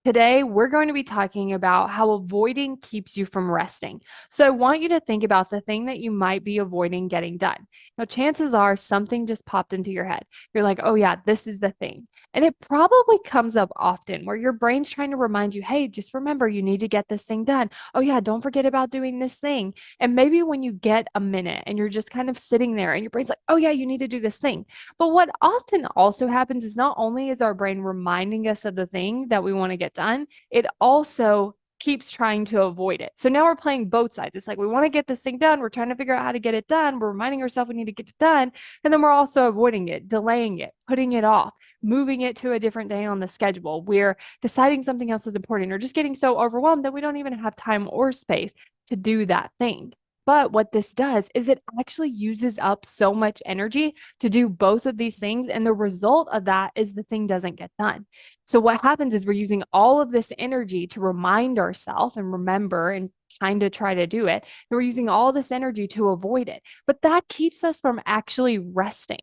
Today, we're going to be talking about how avoiding keeps you from resting. So, I want you to think about the thing that you might be avoiding getting done. Now, chances are something just popped into your head. You're like, oh, yeah, this is the thing. And it probably comes up often where your brain's trying to remind you, hey, just remember you need to get this thing done. Oh, yeah, don't forget about doing this thing. And maybe when you get a minute and you're just kind of sitting there and your brain's like, oh, yeah, you need to do this thing. But what often also happens is not only is our brain reminding us of the thing that we want to get done, it also keeps trying to avoid it. So now we're playing both sides. It's like we want to get this thing done. We're trying to figure out how to get it done. We're reminding ourselves we need to get it done. And then we're also avoiding it, delaying it, putting it off, moving it to a different day on the schedule. We're deciding something else is important or just getting so overwhelmed that we don't even have time or space to do that thing. But what this does is it actually uses up so much energy to do both of these things. And the result of that is the thing doesn't get done. So what happens is we're using all of this energy to remind ourselves and remember and kind of try to do it. And we're using all this energy to avoid it. But that keeps us from actually resting.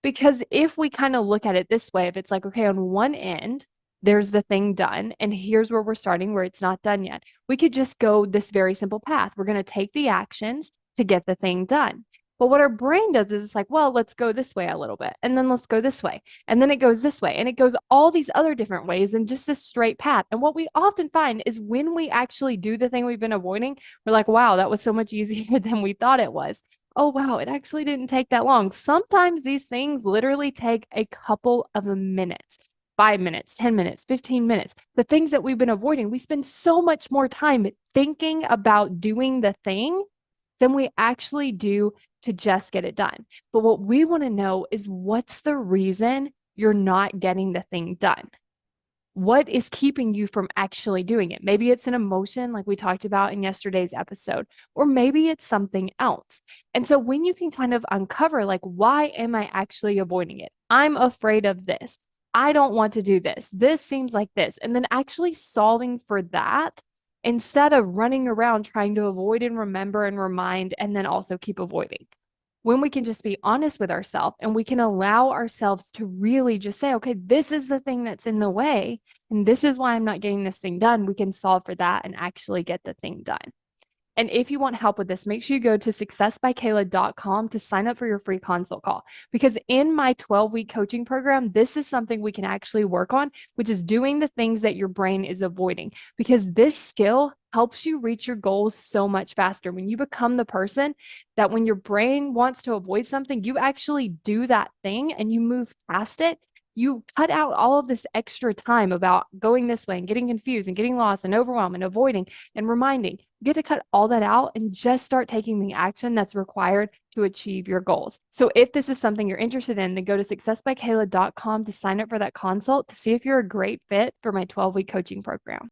Because if we kind of look at it this way, if it's like, okay, on one end, there's the thing done, and here's where we're starting, where it's not done yet. We could just go this very simple path. We're going to take the actions to get the thing done. But what our brain does is it's like, well, let's go this way a little bit, and then let's go this way, and then it goes this way, and it goes all these other different ways in just this straight path. And what we often find is when we actually do the thing we've been avoiding, we're like, wow, that was so much easier than we thought it was. Oh, wow, it actually didn't take that long. Sometimes these things literally take a couple of minutes, 5 minutes, 10 minutes, 15 minutes. The things that we've been avoiding, we spend so much more time thinking about doing the thing than we actually do to just get it done. But what we want to know is what's the reason you're not getting the thing done? What is keeping you from actually doing it? Maybe it's an emotion like we talked about in yesterday's episode, or maybe it's something else. And so when you can kind of uncover, like, why am I actually avoiding it? I'm afraid of this. I don't want to do this. This seems like this. And then actually solving for that instead of running around trying to avoid and remember and remind and then also keep avoiding. When we can just be honest with ourselves and we can allow ourselves to really just say, okay, this is the thing that's in the way, and this is why I'm not getting this thing done, we can solve for that and actually get the thing done. And if you want help with this, make sure you go to successbykayla.com to sign up for your free consult call. Because in my 12-week coaching program, this is something we can actually work on, which is doing the things that your brain is avoiding. Because this skill helps you reach your goals so much faster. When you become the person that when your brain wants to avoid something, you actually do that thing and you move past it. You cut out all of this extra time about going this way and getting confused and getting lost and overwhelmed and avoiding and reminding. You get to cut all that out and just start taking the action that's required to achieve your goals. So if this is something you're interested in, then go to successbykayla.com to sign up for that consult to see if you're a great fit for my 12-week coaching program.